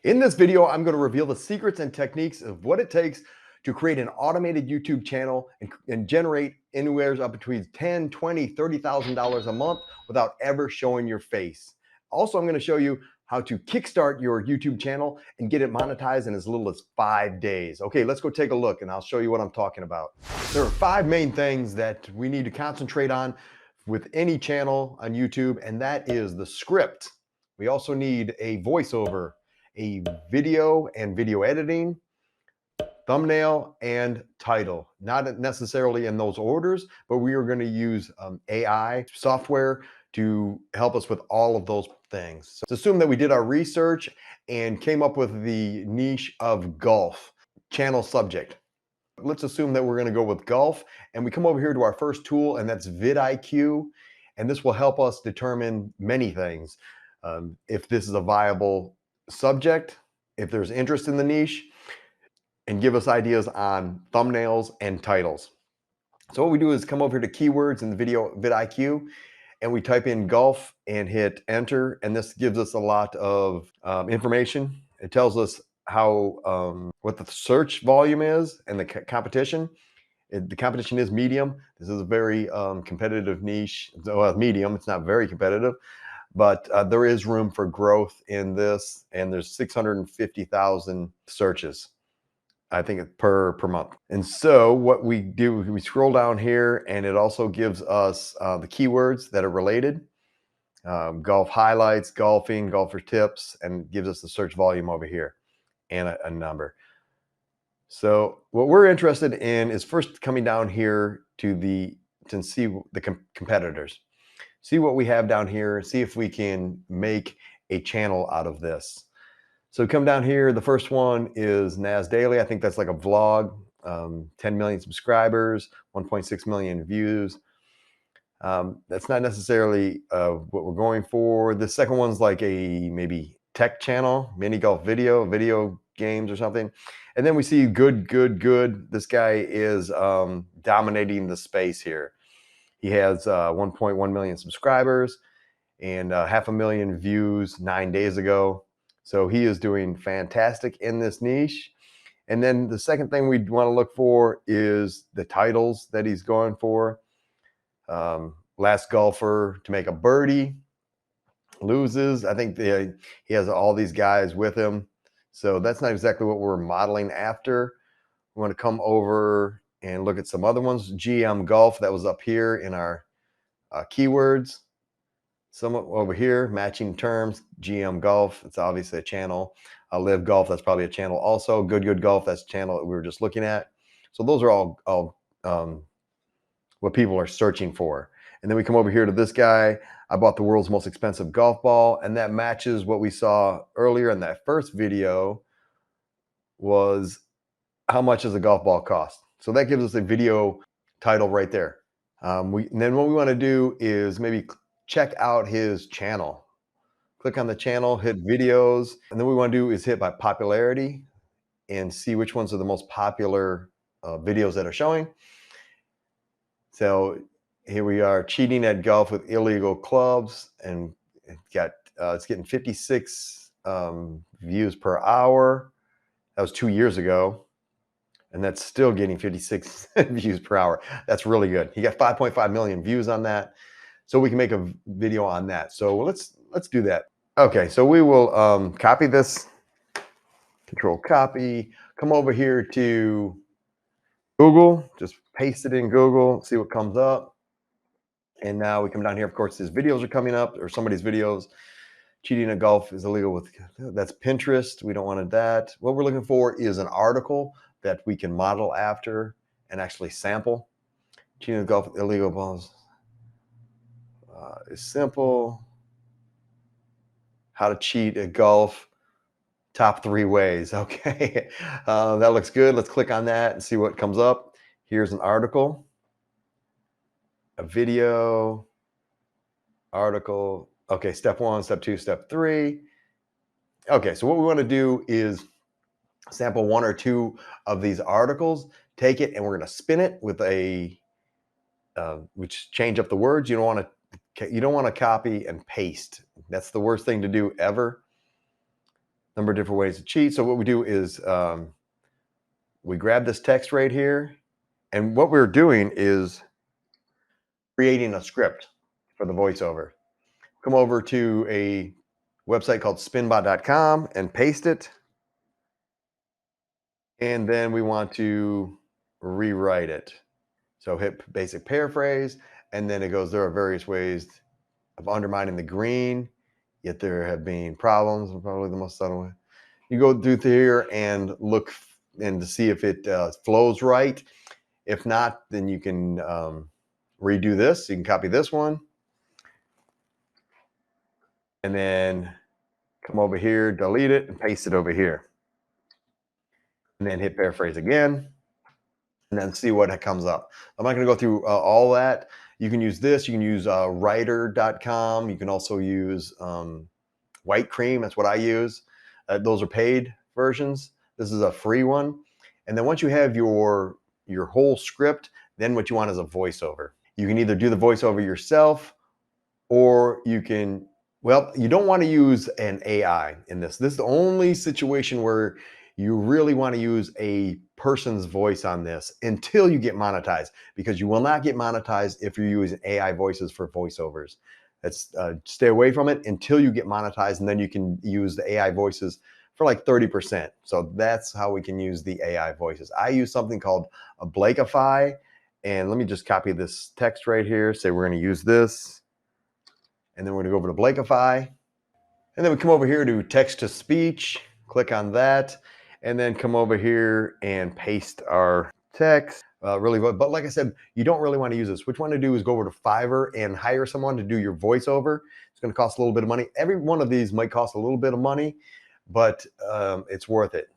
In this video, I'm going to reveal the secrets and techniques of what it takes to create an automated YouTube channel and generate anywhere up between $10, $20, $30,000 a month without ever showing your face. Also, I'm going to show you how to kickstart your YouTube channel and get it monetized in as little as 5 days. Okay, let's go take a look and I'll show you what I'm talking about. There are 5 main things that we need to concentrate on with any channel on YouTube, and that is the script. We also need a voiceover, a video and video editing, thumbnail, and title. Not necessarily in those orders, but we are going to use AI software to help us with all of those things. So let's assume that we did our research and came up with the niche of golf channel subject. Let's assume that we're going to go with golf, and we come over here to our first tool, and that's vidIQ, and this will help us determine many things. If this is a viable subject, if there's interest in the niche, and give us ideas on thumbnails and titles. So what we do is come over to keywords in the video vidIQ, and we type in golf and hit enter, and this gives us a lot of information. It tells us how what the search volume is and the competition. The competition is medium. This is a very competitive niche. Well, medium, it's not very competitive, but there is room for growth in this, and there's 650,000 searches, I think, per month. And so what we do, we scroll down here, and it also gives us the keywords that are related. Golf highlights, golfing, golfer tips, and gives us the search volume over here and a number. So what we're interested in is first coming down here to see the competitors. See what we have down here, see if we can make a channel out of this. So come down here, the first one is Nas Daily. I think that's like a vlog, 10 million subscribers, 1.6 million views. That's not necessarily what we're going for. The second one's like a maybe tech channel, mini golf video games or something. And then we see good. This guy is dominating the space here. He has 1.1 million subscribers and 500,000 views 9 days ago. So he is doing fantastic in this niche. And then the second thing we want to look for is the titles that he's going for. Last golfer to make a birdie loses. I think he has all these guys with him. So that's not exactly what we're modeling after. We want to come over and look at some other ones. GM Golf, that was up here in our keywords. Some over here, matching terms, GM Golf, it's obviously a channel. Live Golf, that's probably a channel also. Good Golf, that's a channel that we were just looking at. So those are all what people are searching for. And then we come over here to this guy. I bought the world's most expensive golf ball, and that matches what we saw earlier in that first video, was how much does a golf ball cost? So that gives us a video title right there. And then what we want to do is maybe check out his channel. Click on the channel, hit videos, and then what we want to do is hit by popularity and see which ones are the most popular videos that are showing. So here we are, cheating at golf with illegal clubs, and it's getting 56 views per hour. That was 2 years ago, and that's still getting 56 views per hour. That's really good. He got 5.5 million views on that, so we can make a video on that. So let's do that. Okay, so we will copy this, control copy, come over here to Google, just paste it in Google, see what comes up. And now we come down here, of course, his videos are coming up, or somebody's videos. Cheating at golf is illegal that's Pinterest. We don't want that. What we're looking for is an article that we can model after and actually sample. Cheating at golf with illegal balls is simple. How to cheat at golf, top 3 ways. Okay, that looks good. Let's click on that and see what comes up. Here's an article. A video, article. Okay, step 1, step 2, step 3. Okay, so what we want to do is sample 1 or 2 of these articles, take it, and we're going to spin it with which change up the words. You don't want to copy and paste. That's the worst thing to do ever. Number of different ways to cheat. So what we do is we grab this text right here, and what we're doing is creating a script for the voiceover. Come over to a website called spinbot.com and paste it. And then we want to rewrite it. So hit basic paraphrase, and then it goes, there are various ways of undermining the green, yet there have been problems, probably the most subtle way. You go through here and look and to see if it flows right. If not, then you can redo this. You can copy this one and then come over here, delete it, and paste it over here. And then hit paraphrase again, and then see what comes up. I'm not going to go through all that. You can use this. You can use writer.com. You can also use White Cream. That's what I use. Those are paid versions. This is a free one. And then once you have your whole script, then what you want is a voiceover. You can either do the voiceover yourself, or you can, well, you don't want to use an AI in this. This is the only situation where you really want to use a person's voice on this until you get monetized, because you will not get monetized if you're using AI voices for voiceovers. That's stay away from it until you get monetized, and then you can use the AI voices for like 30%. So that's how we can use the AI voices. I use something called a Blakeify, and let me just copy this text right here. Say we're going to use this, and then we're going to go over to Blakeify, and then we come over here to text to speech. Click on that, and then come over here and paste our text. Really, but like I said, you don't really want to use this. What you want to do is go over to Fiverr and hire someone to do your voiceover. It's going to cost a little bit of money. Every one of these might cost a little bit of money, but it's worth it.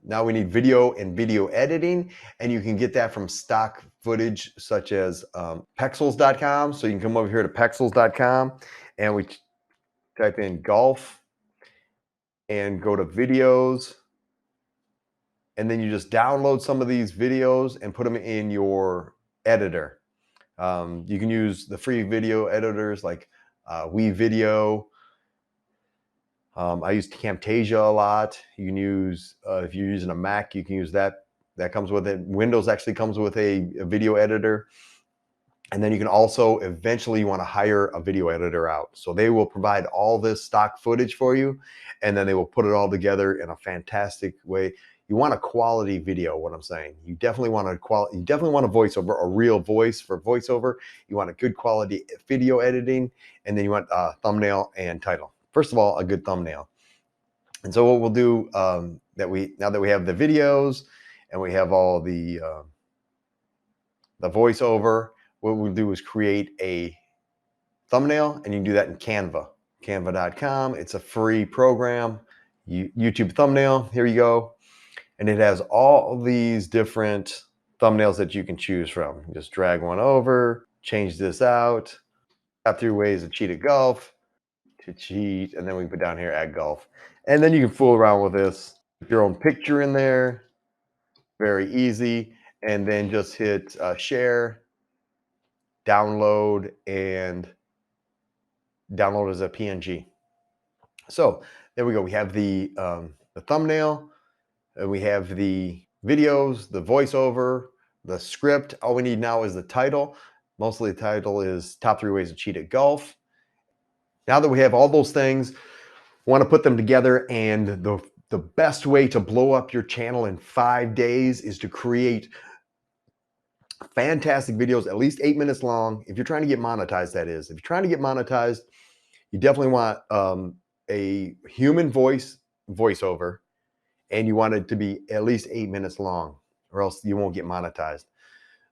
Now we need video and video editing, and you can get that from stock footage such as pexels.com. So you can come over here to pexels.com, and we type in golf and go to videos, and then you just download some of these videos and put them in your editor. You can use the free video editors like WeVideo. I use Camtasia a lot. You can use, if you're using a Mac, you can use that. That comes with it. Windows actually comes with a video editor. And then you can also, eventually you want to hire a video editor out. So they will provide all this stock footage for you, and then they will put it all together in a fantastic way. You want a quality video, what I'm saying. You definitely want a voiceover, a real voice for voiceover. You want a good quality video editing, and then you want a thumbnail and title. First of all, a good thumbnail. And so what we'll do, now that we have the videos and we have all the voiceover, what we'll do is create a thumbnail, and you can do that in Canva, canva.com. It's a free program. YouTube thumbnail, here you go. And it has all these different thumbnails that you can choose from. Just drag one over, change this out. Top 3 ways to cheat at golf, and then we put down here at golf. And then you can fool around with this. Put your own picture in there, very easy. And then just hit share, download, and download as a PNG. So there we go. We have the thumbnail, and we have the videos, the voiceover, the script. All we need now is the title. Mostly the title is Top 3 Ways to Cheat at Golf. Now that we have all those things, we want to put them together, and the best way to blow up your channel in 5 days is to create fantastic videos, at least 8 minutes long. If you're trying to get monetized, that is. If you're trying to get monetized, you definitely want a human voiceover, and you want it to be at least 8 minutes long, or else you won't get monetized.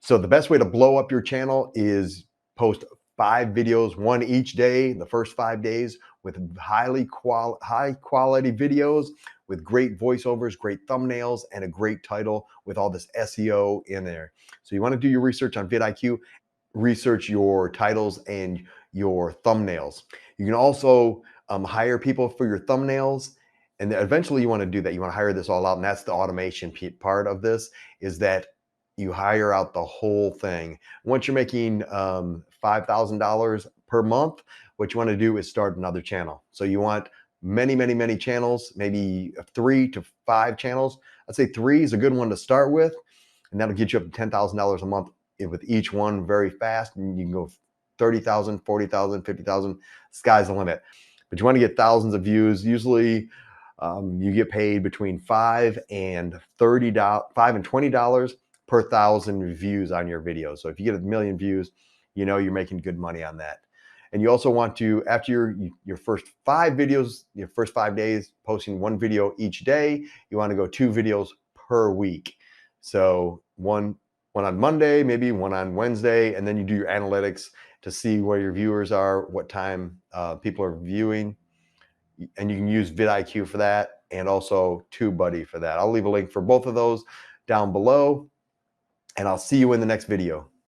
So the best way to blow up your channel is post 5 videos, one each day, the first 5 days, with high quality videos with great voiceovers, great thumbnails, and a great title with all this SEO in there. So you want to do your research on vidIQ, research your titles and your thumbnails. You can also hire people for your thumbnails, and eventually you want to do that. You want to hire this all out, and that's the automation part of this, is that you hire out the whole thing. Once you're making $5,000 per month, what you want to do is start another channel. So you want many channels, maybe 3 to 5 channels. I'd say 3 is a good one to start with, and that'll get you up to $10,000 a month with each one very fast. And you can go 30,000, 40,000, 50,000. Sky's the limit. But you want to get thousands of views. Usually you get paid between $5 and $20 per 1,000 views on your video. So if you get 1 million views, you know you're making good money on that. And you also want to, after your first 5 videos, your first 5 days, posting 1 video each day, you want to go 2 videos per week. So one on Monday, maybe one on Wednesday, and then you do your analytics to see where your viewers are, what time people are viewing. And you can use vidIQ for that, and also TubeBuddy for that. I'll leave a link for both of those down below, and I'll see you in the next video.